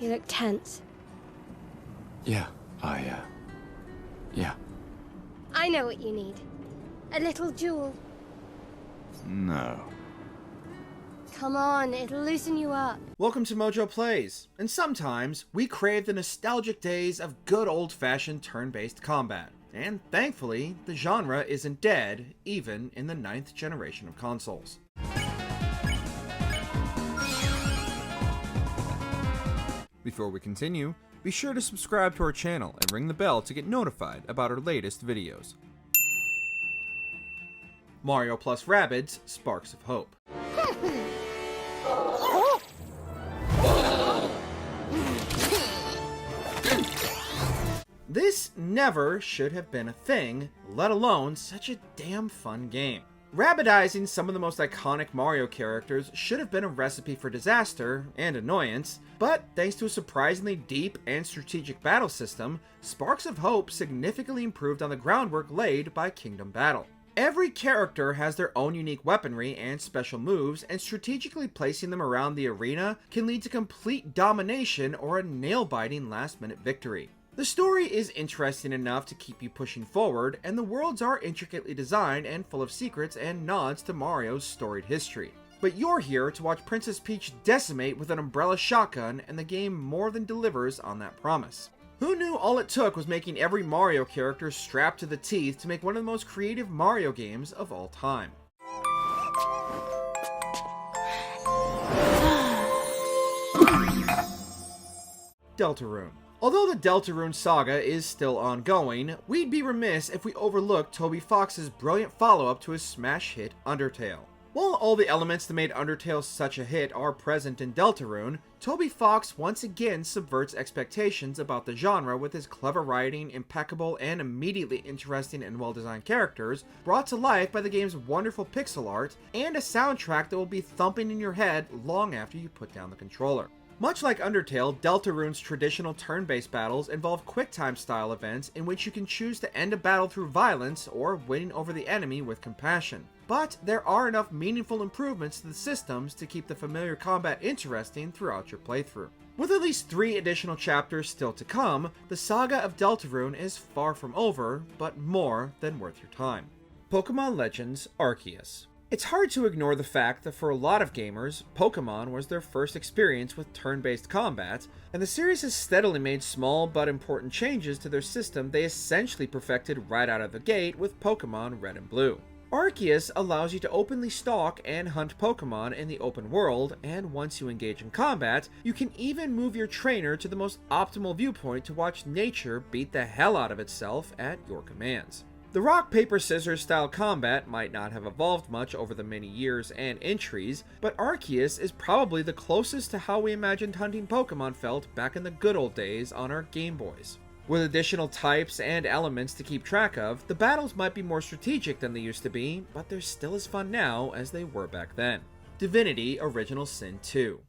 You look tense. Yeah, yeah. I know what you need. A little jewel. No. Come on, it'll loosen you up. Welcome to MojoPlays, and sometimes we crave the nostalgic days of good old-fashioned turn-based combat. And thankfully, the genre isn't dead, even in the 9th generation of consoles. Before we continue, be sure to subscribe to our channel and ring the bell to get notified about our latest videos. Mario plus Rabbids, Sparks of Hope. This never should have been a thing, let alone such a damn fun game. Rabbidizing some of the most iconic Mario characters should have been a recipe for disaster and annoyance, but thanks to a surprisingly deep and strategic battle system, Sparks of Hope significantly improved on the groundwork laid by Kingdom Battle. Every character has their own unique weaponry and special moves, and strategically placing them around the arena can lead to complete domination or a nail-biting last-minute victory. The story is interesting enough to keep you pushing forward, and the worlds are intricately designed and full of secrets and nods to Mario's storied history. But you're here to watch Princess Peach decimate with an umbrella shotgun, and the game more than delivers on that promise. Who knew all it took was making every Mario character strapped to the teeth to make one of the most creative Mario games of all time? Deltarune. Although the Deltarune saga is still ongoing, we'd be remiss if we overlooked Toby Fox's brilliant follow-up to his smash hit Undertale. While all the elements that made Undertale such a hit are present in Deltarune, Toby Fox once again subverts expectations about the genre with his clever writing, impeccable and immediately interesting and well-designed characters, brought to life by the game's wonderful pixel art, and a soundtrack that will be thumping in your head long after you put down the controller. Much like Undertale, Deltarune's traditional turn-based battles involve quick-time style events in which you can choose to end a battle through violence or winning over the enemy with compassion. But there are enough meaningful improvements to the systems to keep the familiar combat interesting throughout your playthrough. With at least 3 additional chapters still to come, the saga of Deltarune is far from over, but more than worth your time. Pokémon Legends Arceus. It's hard to ignore the fact that for a lot of gamers, Pokémon was their first experience with turn-based combat, and the series has steadily made small but important changes to their system they essentially perfected right out of the gate with Pokémon Red and Blue. Arceus allows you to openly stalk and hunt Pokémon in the open world, and once you engage in combat, you can even move your trainer to the most optimal viewpoint to watch nature beat the hell out of itself at your commands. The rock, paper, scissors style combat might not have evolved much over the many years and entries, but Arceus is probably the closest to how we imagined hunting Pokemon felt back in the good old days on our Game Boys. With additional types and elements to keep track of, the battles might be more strategic than they used to be, but they're still as fun now as they were back then. Divinity Original Sin 2.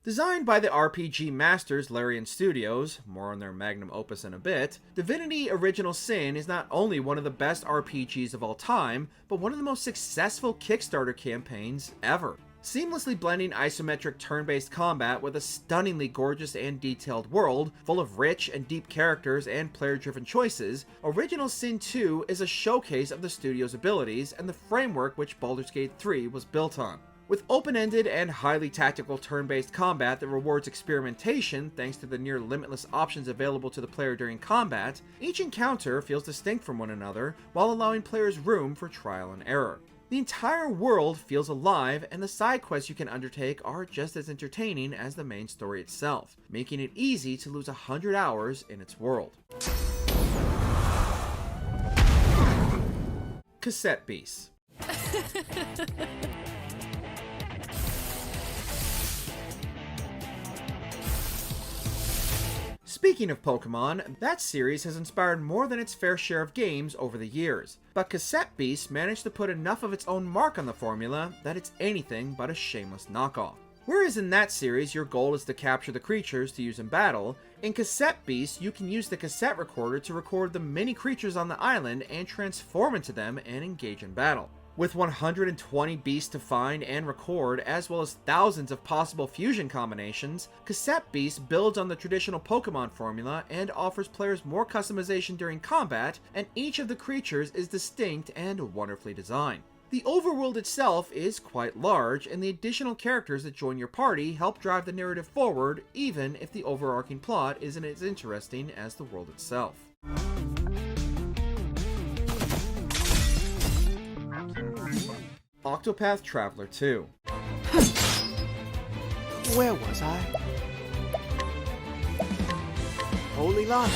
Designed by the RPG masters Larian Studios, more on their magnum opus in a bit, Divinity Original Sin is not only one of the best RPGs of all time, but one of the most successful Kickstarter campaigns ever. Seamlessly blending isometric turn-based combat with a stunningly gorgeous and detailed world, full of rich and deep characters and player-driven choices, Original Sin 2 is a showcase of the studio's abilities and the framework which Baldur's Gate 3 was built on. With open-ended and highly tactical turn-based combat that rewards experimentation thanks to the near-limitless options available to the player during combat, each encounter feels distinct from one another while allowing players room for trial and error. The entire world feels alive, and the side quests you can undertake are just as entertaining as the main story itself, making it easy to lose 100 hours in its world. Cassette Beasts. Speaking of Pokemon, that series has inspired more than its fair share of games over the years, but Cassette Beasts managed to put enough of its own mark on the formula that it's anything but a shameless knockoff. Whereas in that series your goal is to capture the creatures to use in battle, in Cassette Beasts you can use the cassette recorder to record the many creatures on the island and transform into them and engage in battle. With 120 beasts to find and record, as well as thousands of possible fusion combinations, Cassette Beasts builds on the traditional Pokémon formula and offers players more customization during combat, and each of the creatures is distinct and wonderfully designed. The overworld itself is quite large, and the additional characters that join your party help drive the narrative forward, even if the overarching plot isn't as interesting as the world itself. Octopath Traveler 2. Where was I? Holy Lana,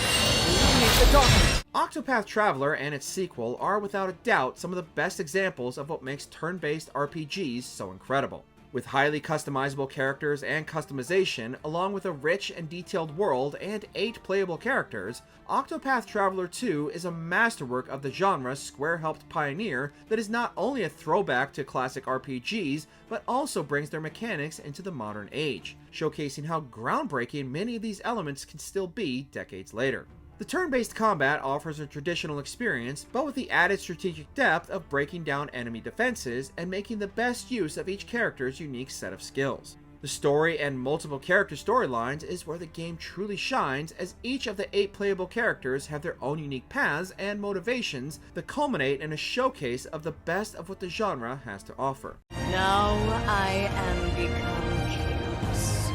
illuminate the darkness! Octopath Traveler and its sequel are without a doubt some of the best examples of what makes turn-based RPGs so incredible. With highly customizable characters and customization, along with a rich and detailed world and 8 playable characters, Octopath Traveler 2 is a masterwork of the genre Square helped pioneer that is not only a throwback to classic RPGs, but also brings their mechanics into the modern age, showcasing how groundbreaking many of these elements can still be decades later. The turn-based combat offers a traditional experience, but with the added strategic depth of breaking down enemy defenses and making the best use of each character's unique set of skills. The story and multiple character storylines is where the game truly shines, as each of the 8 playable characters have their own unique paths and motivations that culminate in a showcase of the best of what the genre has to offer. Now I am become chaos,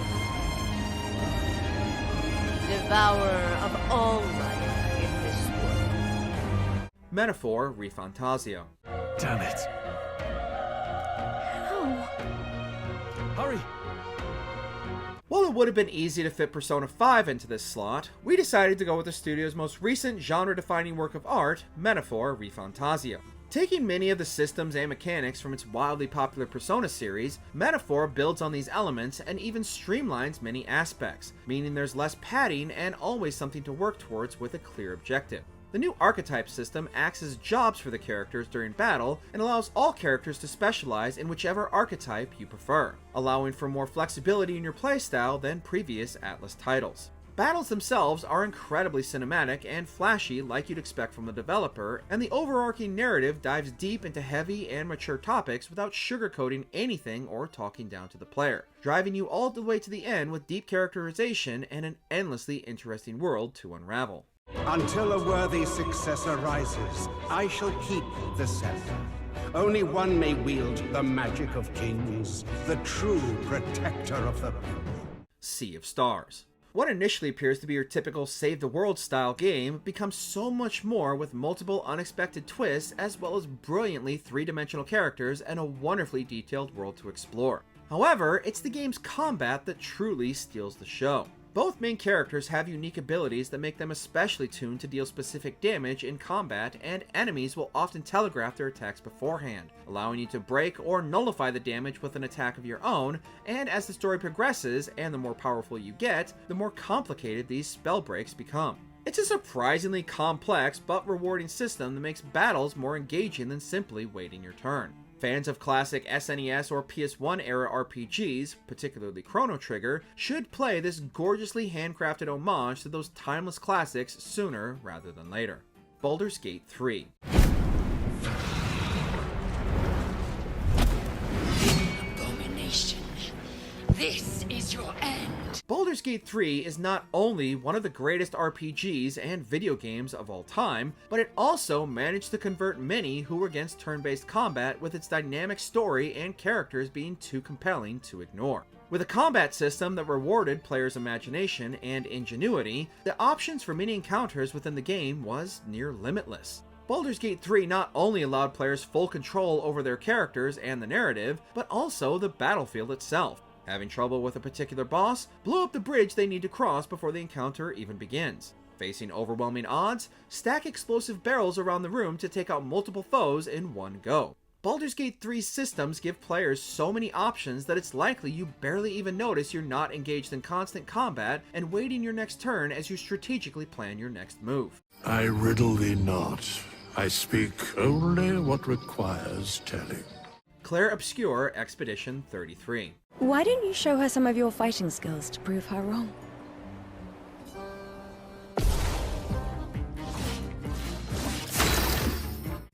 devourer of all life in this world. Metaphor ReFantazio. Damn it. Oh. Hurry! While it would have been easy to fit Persona 5 into this slot, we decided to go with the studio's most recent genre-defining work of art, Metaphor ReFantazio. Taking many of the systems and mechanics from its wildly popular Persona series, Metaphor builds on these elements and even streamlines many aspects, meaning there's less padding and always something to work towards with a clear objective. The new archetype system acts as jobs for the characters during battle and allows all characters to specialize in whichever archetype you prefer, allowing for more flexibility in your playstyle than previous Atlas titles. Battles themselves are incredibly cinematic and flashy like you'd expect from the developer, and the overarching narrative dives deep into heavy and mature topics without sugarcoating anything or talking down to the player, driving you all the way to the end with deep characterization and an endlessly interesting world to unravel. Until a worthy successor rises, I shall keep the scepter. Only one may wield the magic of kings, the true protector of the people. Sea of Stars. What initially appears to be your typical save-the-world style game becomes so much more with multiple unexpected twists, as well as brilliantly three-dimensional characters and a wonderfully detailed world to explore. However, it's the game's combat that truly steals the show. Both main characters have unique abilities that make them especially tuned to deal specific damage in combat, and enemies will often telegraph their attacks beforehand, allowing you to break or nullify the damage with an attack of your own, and as the story progresses and the more powerful you get, the more complicated these spell breaks become. It's a surprisingly complex but rewarding system that makes battles more engaging than simply waiting your turn. Fans of classic SNES or PS1 era RPGs, particularly Chrono Trigger, should play this gorgeously handcrafted homage to those timeless classics sooner rather than later. Baldur's Gate 3. Abomination. This is your end. Baldur's Gate 3 is not only one of the greatest RPGs and video games of all time, but it also managed to convert many who were against turn-based combat with its dynamic story and characters being too compelling to ignore. With a combat system that rewarded players' imagination and ingenuity, the options for many encounters within the game was near limitless. Baldur's Gate 3 not only allowed players full control over their characters and the narrative, but also the battlefield itself. Having trouble with a particular boss, blow up the bridge they need to cross before the encounter even begins. Facing overwhelming odds, stack explosive barrels around the room to take out multiple foes in one go. Baldur's Gate 3's systems give players so many options that it's likely you barely even notice you're not engaged in constant combat and waiting your next turn as you strategically plan your next move. I riddle thee not. I speak only what requires telling. Clair Obscur Expedition 33. Why don't you show her some of your fighting skills to prove her wrong?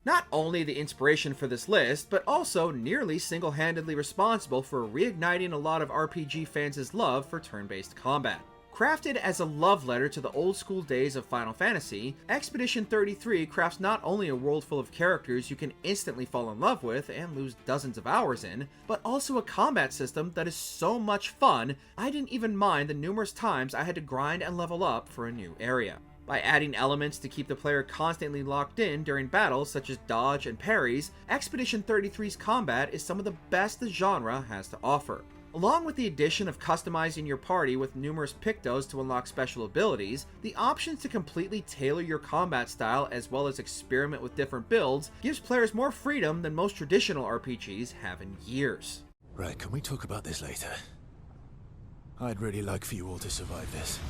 Not only the inspiration for this list, but also nearly single-handedly responsible for reigniting a lot of RPG fans' love for turn-based combat. Crafted as a love letter to the old-school days of Final Fantasy, Expedition 33 crafts not only a world full of characters you can instantly fall in love with and lose dozens of hours in, but also a combat system that is so much fun, I didn't even mind the numerous times I had to grind and level up for a new area. By adding elements to keep the player constantly locked in during battles such as dodge and parries, Expedition 33's combat is some of the best the genre has to offer. Along with the addition of customizing your party with numerous pictos to unlock special abilities, the options to completely tailor your combat style as well as experiment with different builds gives players more freedom than most traditional RPGs have in years. Right, can we talk about this later? I'd really like for you all to survive this.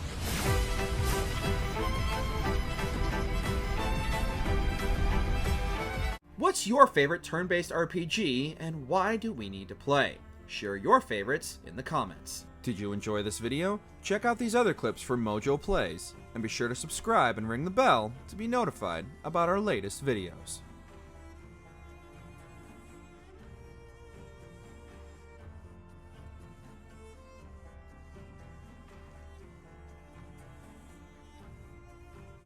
What's your favorite turn-based RPG, and why do we need to play? Share your favorites in the comments. Did you enjoy this video? Check out these other clips from MojoPlays, and be sure to subscribe and ring the bell to be notified about our latest videos.